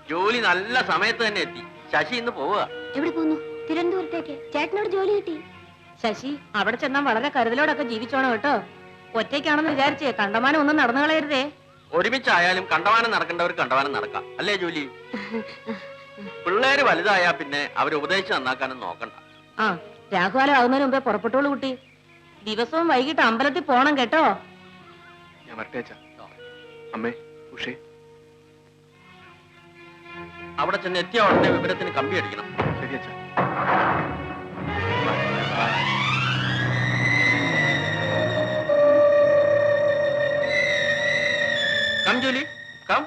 ജോലി നല്ല സമയത്ത് തന്നെ എത്തി. ശശി ഇന്ന് പോവുക. എവിടെ പോകുന്നു? തിരുവനന്തപുരത്തേക്ക്. ചേട്ടനോട് ജോലി കിട്ടി. ശശി അവിടെ ചെന്നാൽ വളരെ കരുതലോടൊക്കെ ജീവിച്ചോണം കേട്ടോ. ഒറ്റയ്ക്കാണെന്ന് വിചാരിച്ചേ കണ്ടമാനം ഒന്നും നടന്നു കളയരുതേ. ഒരുമിച്ചായാലും കണ്ടവാനം നടക്കേണ്ടവർ കണ്ടവാനം നടക്കാം, അല്ലേ ജോലി? പിള്ളേര് വലുതായാ പിന്നെ അവരെ ഉപദേശിച്ച് നന്നാക്കാനും നോക്കണ്ട. ആ, രാഘുകാലം ആകുന്നതിന് മുമ്പേ പുറപ്പെട്ടോളൂ കുട്ടി. ദിവസവും വൈകിട്ട് അമ്പലത്തിൽ പോണം കേട്ടോ. ഞാൻ വരട്ടെ അച്ഛാ. അമ്മേ, ഉഷേ. അവിടെ ചെന്ന് എത്തിയ ഉടനെ വിവരത്തിന് കമ്പി അടിക്കണം. ശരി അച്ഛാ. കം ജോലി, കം.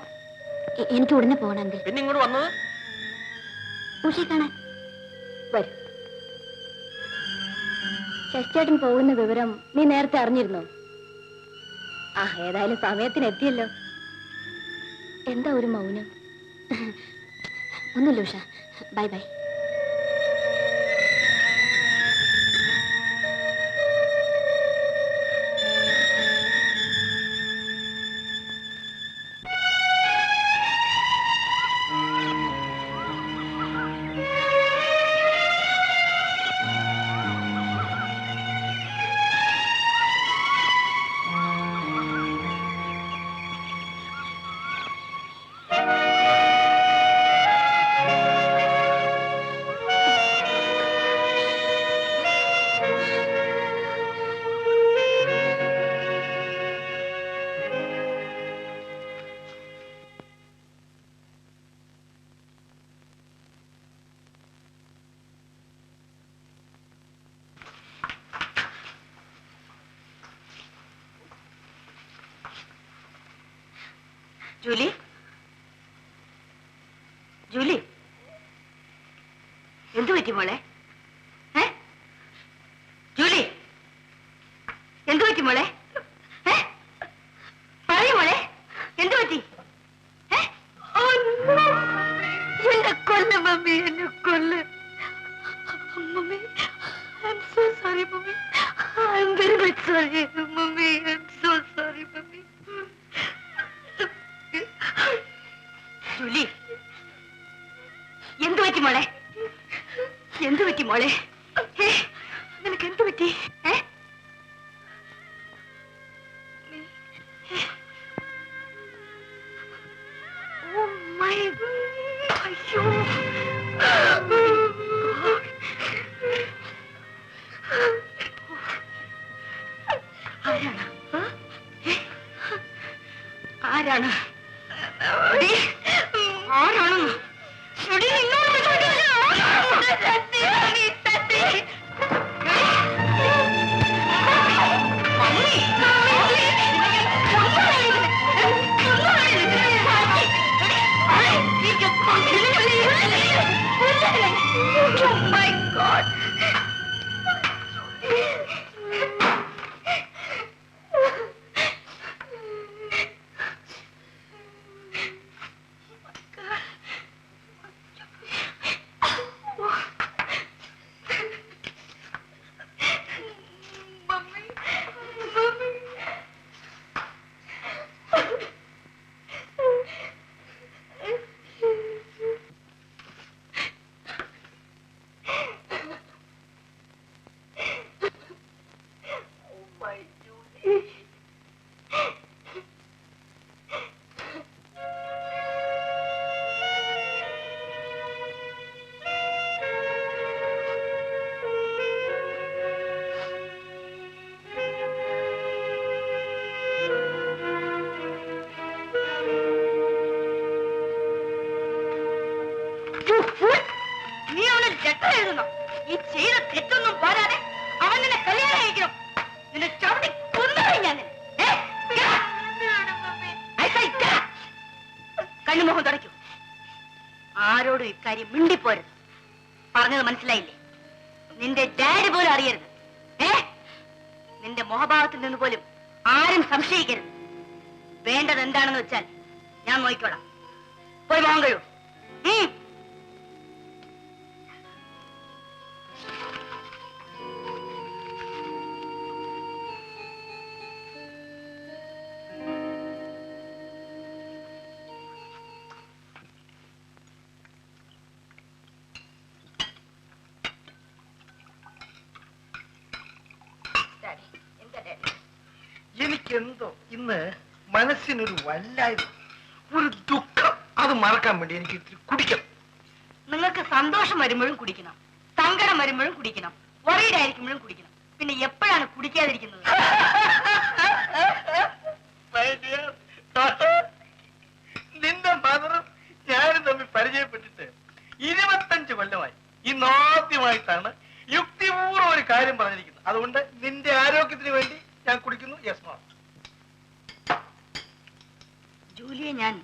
എനിക്ക് ഉടനെ പോകണമെങ്കിൽ. പിന്നെ ഇങ്ങോട്ട് വന്നത് ഉഷയെ കാണാൻ വരും. ശശിചേട്ടൻ പോകുന്ന വിവരം നീ നേരത്തെ അറിഞ്ഞിരുന്നോ? ആ, ഏതായാലും സമയത്തിന് എത്തിയല്ലോ. എന്താ ഒരു മൗനം? ഒന്നുമില്ല Usha. Bye bye. Julie, Julie, എന്തു പറ്റി മോളെ? ജൂലി, എന്തു പറ്റി മോളെ? പറയൂ മോളെ, എന്തു പറ്റി? എന്നെ കൊല്ല് മമ്മി, എന്നെ കൊല്ല് mummy. I'm so sorry mummy. I'm very much sorry mummy. I'm so sorry mummy. Julie, എന്തു പറ്റി മോളെ? എന്തു പറ്റി മോളെ? നിനക്ക് എന്തു പറ്റി? ഓ മൈ, അയ്യോ. ആരാണ്? ആരാണ്? ആരാണെന്ന് Oh my God! ഈ ചെയ്ത തെറ്റൊന്നും പോരാതെ അവൻ നിന്നെ കല്യാണം കഴിക്കണം. നിന്നെ ചവിട്ടി കൊന്നുകളയും ഞാൻ. കണ്ണുമുഖം തുടയ്ക്കൂ. ആരോടും ഇക്കാര്യം മിണ്ടിപ്പോരുത്. പറഞ്ഞത് മനസ്സിലായില്ലേ? നിന്റെ ഡാഡി പോലും അറിയരുത്. നിന്റെ മുഖഭാവത്തിൽ നിന്ന് പോലും ആരും സംശയിക്കരുത്. വേണ്ടത് എന്താണെന്ന് വെച്ചാൽ ഞാൻ നോക്കിക്കോളാം. പോയി മോഹം കഴിയൂ. എനിക്കെന്തോ ഇന്ന് മനസ്സിനൊരു വല്ലായ്മ, ഒരു ദുഃഖം. അത് മറക്കാൻ വേണ്ടി എനിക്ക് ഇത്തിരി കുടിക്കണം. നിങ്ങൾക്ക് സന്തോഷം വരുമ്പോഴും കുടിക്കണം, സങ്കടം വരുമ്പോഴും കുടിക്കണം, വറീഡായിരിക്കുമ്പോഴും കുടിക്കണം. പിന്നെ എപ്പോഴാണ് കുടിക്കാതിരിക്കുന്നത്? നിന്റെ മദറും ഞാനും തമ്മിൽ പരിചയപ്പെട്ടിട്ട് 25 കൊല്ലമായി. ഇന്നാദ്യമായിട്ടാണ് യുക്തിപൂർവ്വം ഒരു കാര്യം പറഞ്ഞിരിക്കുന്നത്. അതുകൊണ്ട് നിന്റെ ആരോഗ്യത്തിന് വേണ്ടി ഞാൻ കുടിക്കുന്നു. Yes ma'am. ജൂലിയെ ഞാൻ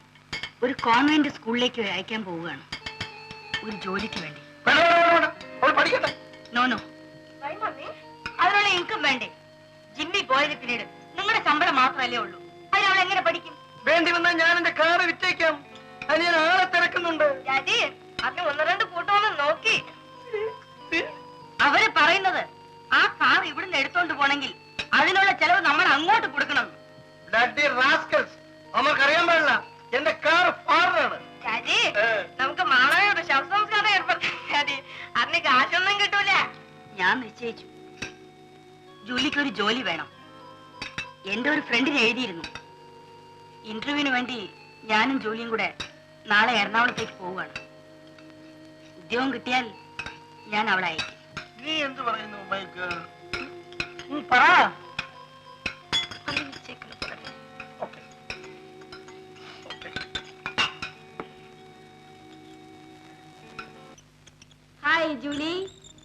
ഒരു കോൺവെന്റ് സ്കൂളിലേക്ക് അയക്കാൻ പോവുകയാണ്, ഒരു ജോലിക്ക് വേണ്ടി. അവൾ പഠിക്കട്ടെ. നോനോ, അതിനുള്ള ഇൻകം വേണ്ടേ? ജിമ്മി പോയത് പിന്നീട് നിങ്ങളുടെ ശമ്പളം മാത്രമല്ലേ ഉള്ളൂ. അതിന് അവൾ എങ്ങനെ പഠിക്കും? വേണ്ടി വന്നാൽ ഞാൻ എന്റെ കാറ് വിറ്റേക്കാം. അത് ഞാൻ ആളെ തിരക്കുന്നുണ്ട്. അതിന് 1-2 കൂട്ടമൊന്നും നോക്കി. അവര് പറയുന്നത് ആ കാർ ഇവിടുന്ന് എടുത്തോണ്ട് പോണെങ്കിൽ അതിനുള്ള ചെലവ് നമ്മൾ അങ്ങോട്ട് കൊടുക്കണം. അമ്മക്കറിയാൻ പാടില്ല, എന്റെ കാർ ഫാറിനാണ്. നമുക്ക് മാളയോട് ശവസംസ്കാരം ഏർപ്പെടുത്തി അതിന് കാശൊന്നും കിട്ടൂല. ഞാൻ നിശ്ചയിച്ചു, ജൂലിക്ക് ഒരു ജോലി വേണം. എന്റെ ഒരു ഫ്രണ്ടിന് എഴുതിയിരുന്നു. ഇന്റർവ്യൂവിന് വേണ്ടി ഞാനും ജോലിയും കൂടെ നാളെ എറണാകുളത്തേക്ക് പോവുകയാണ്. ഉദ്യോഗം കിട്ടിയാൽ ഞാൻ അവളെ അയക്കും. നീ എന്ത് പറയുന്നു മൈക്ക്? പറ. ഹായ് ജൂലി,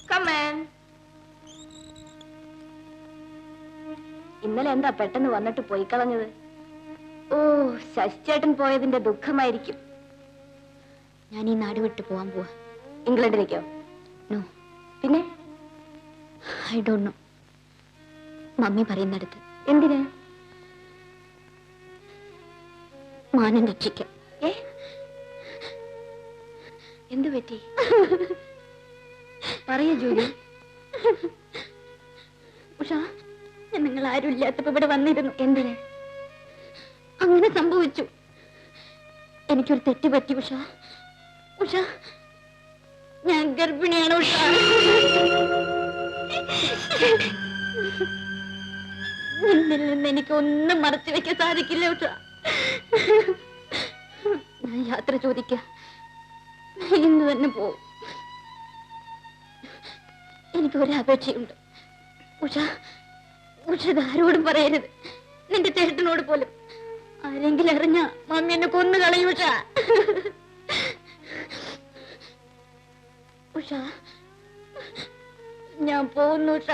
കമൻ. ഇന്നലെ എന്താ പെട്ടെന്ന് വന്നിട്ട് പോയി കളഞ്ഞത്? ഓ, ശശിചേട്ടൻ പോയതിന്റെ ദുഃഖമായിരിക്കും. ഞാൻ ഈ നാട് വിട്ടു പോവാൻ പോവാ. ഇംഗ്ലണ്ടിലേക്കോ? നോ. പിന്നെ ഐ ഡോണ്ട് നോ. മമ്മി പറയുന്നിടത്ത്. എന്തിന്? മാനം രക്ഷിക്കാം. എന്തു പറ്റി? പറയൂ ജൂലി. ഉഷ, നിങ്ങൾ ആരും ഇല്ലാത്തപ്പോ ഇവിടെ വന്നിരുന്നു. എന്തിന്? അങ്ങനെ സംഭവിച്ചു. എനിക്കൊരു തെറ്റ് പറ്റി ഉഷ. ഉഷ, ഞാൻ ഗർഭിണിയാണ് ഉഷ. നിന്നിൽ നിന്ന് എനിക്ക് ഒന്നും മറച്ചു വെക്കാൻ സാധിക്കില്ല ഉഷ. ഞാൻ യാത്ര ചോദിക്ക, ഇന്ന് തന്നെ പോവും. എനിക്ക് ഒരപേക്ഷയുണ്ട് ഉഷ. ഉഷ ആരോടും പറയരുത്, നിന്റെ ചേട്ടനോട് പോലും. ആരെങ്കിലും അറിഞ്ഞ മമ്മി എന്നെ കൊന്നു കളയും ഉഷ. ഉഷ, ഞാൻ പോകുന്നു Usha.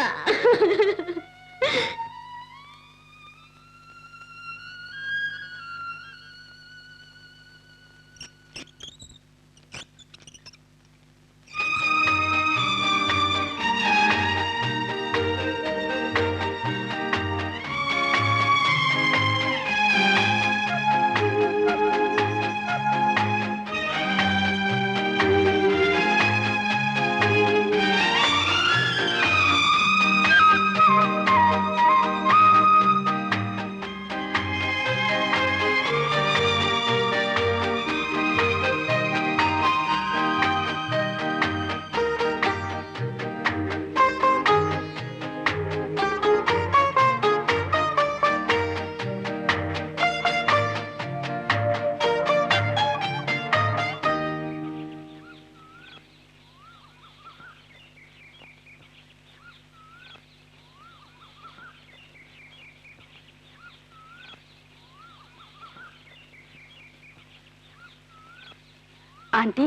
Aunty,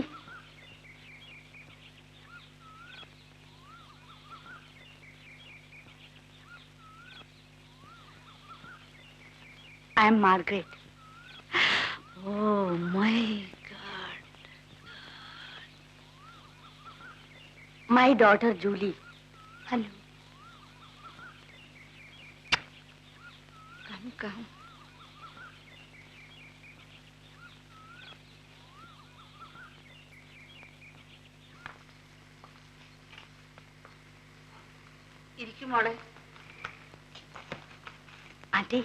I am Margaret. Oh my God. My daughter Julie. Hello. Come. ഇരിക്കും മോളെ. ആന്റി,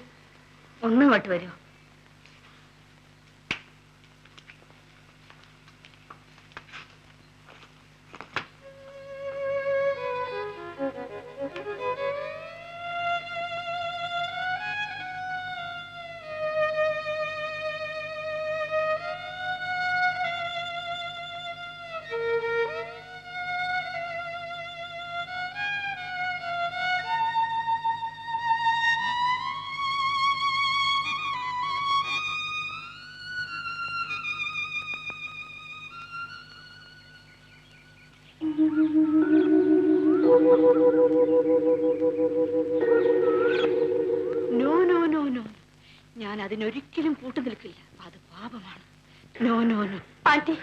ഒന്നും ഇങ്ങോട്ട് വരൂ. നോ നോ നോ നോ, ഞാൻ അതിനൊരിക്കലും കൂട്ടുനിൽക്കില്ല. അത് പാപമാണ്. No no no. Aunty,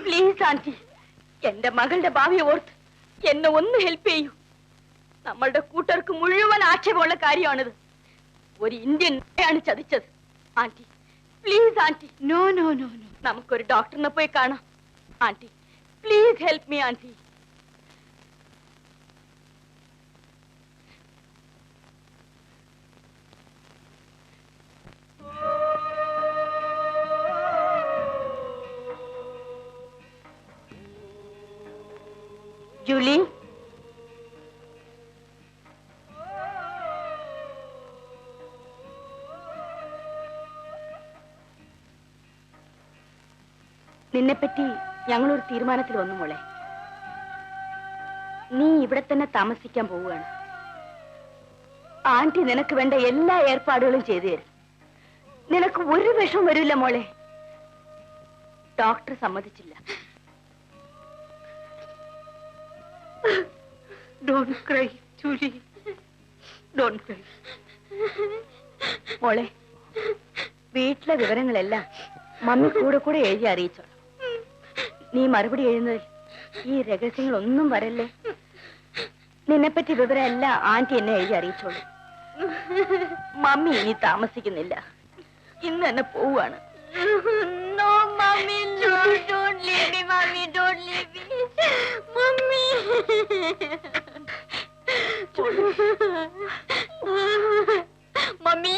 please aunty, എന്റെ മകളുടെ ഭാവി ഓർത്ത് എന്നെ ഒന്ന് ഹെൽപ്പ് ചെയ്യൂ. നമ്മളുടെ കൂട്ടർക്ക് മുഴുവൻ ആക്ഷേപമുള്ള കാര്യമാണിത്. ഒരു ഇന്ത്യൻ ആണ് ചതിച്ചത്. Aunty please aunty. No no no no. നമുക്കൊരു ഡോക്ടറിനെ പോയി കാണാം. Aunty please help me aunty. Julie, നിന്നെപ്പറ്റി ഞങ്ങളൊരു തീരുമാനത്തിൽ വന്നു മോളെ. നീ ഇവിടെ തന്നെ താമസിക്കാൻ പോവുകയാണ്. ആന്റി നിനക്ക് വേണ്ട എല്ലാ ഏർപ്പാടുകളും ചെയ്തു തരും. നിനക്ക് ഒരു വിഷമം വരില്ല മോളെ. ഡോക്ടർ സമ്മതിച്ചില്ല. Don't cry Julie, don't cry. മോളെ, വീട്ടിലെ വിവരങ്ങളെല്ലാം മമ്മി കൂടെ കൂടെ എഴുതി അറിയിച്ചോളാം. നീ മറുപടി എഴുതുന്നതിൽ ഈ രഹസ്യങ്ങളൊന്നും വരല്ലേ. നിന്നെപ്പറ്റി വിവരം എല്ലാം ആന്റി എന്നെ എഴുതി അറിയിച്ചോളൂ. മമ്മി ഇനി താമസിക്കുന്നില്ല, ഇന്ന് തന്നെ പോവാണ്. No, mommy, no, don't leave me, mommy, don't leave me. Mommy. Mummy,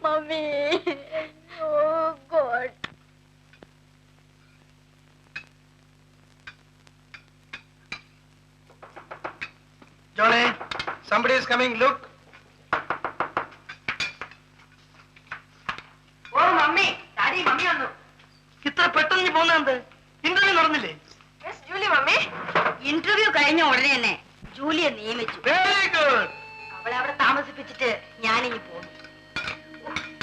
mummy, Oh, God. Johnny, somebody is coming. Look. Oh mummy, daddy, mummy വന്നു. ഇത്ര പെട്ടെന്ന് പോകുന്നത് ഇന്റർവ്യൂ നടന്നില്ലേ? ജൂലി മമ്മി, ഇന്റർവ്യൂ കഴിഞ്ഞ ഉടനെ തന്നെ ജൂലിയെ നിയമിച്ചു. Very good. അവളെ അവിടെ താമസിപ്പിച്ചിട്ട് ഞാനിനി പോന്നു.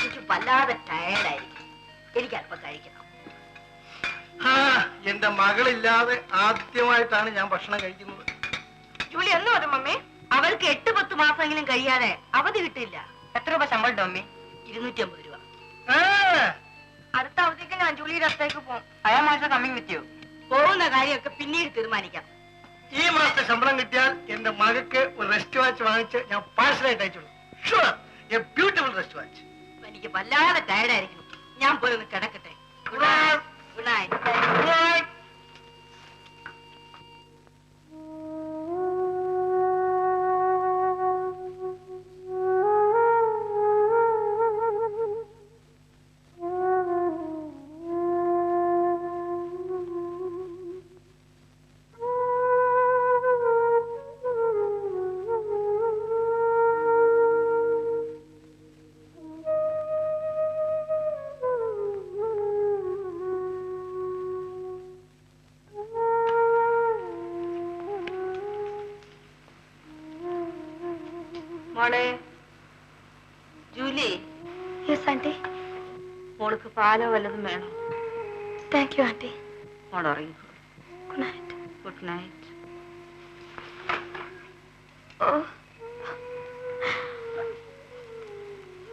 എനിക്ക് വല്ലാതെ ടയർഡായിരിക്കും. എനിക്ക് അല്പം കഴിക്കണം. എന്റെ മകളില്ലാതെ ആദ്യമായിട്ടാണ് ഞാൻ ഭക്ഷണം കഴിക്കുന്നത്. ജൂലി എന്ന് പറഞ്ഞു മമ്മി? അവൾക്ക് 8-10 മാസമെങ്കിലും കഴിയാതെ അവധി കിട്ടില്ല. എത്ര രൂപ ശമ്പളം മമ്മി? 250 രൂപ. അടുത്ത അവധിക്ക് ഞാൻ ജൂലിയുടെ അടുത്തേക്ക് പോകും. പോകുന്ന കാര്യമൊക്കെ പിന്നീട് തീരുമാനിക്കാം. ഈ മാസത്തെ ശമ്പളം കിട്ടിയാൽ എന്റെ മകൾക്ക് ഒരു റെസ്റ്റ് വാച്ച് വാങ്ങിച്ച് ഞാൻ പാഴ്സലായിട്ട് അയച്ചോളൂ. Sure, a beautiful wrist watch. എനിക്ക് വല്ലാതെ ടയർഡായിരിക്കണം. ഞാൻ പോയി ഒന്ന് കിടക്കട്ടെ. Good night. Good night. മോളെ ജൂലി. Yes aunty. മോൾക്ക് പാലോ വല്ലതും വേണോ? Thank you aunty. മോൾ ഉറങ്ങിക്കോ. Good night. Good night. ഓ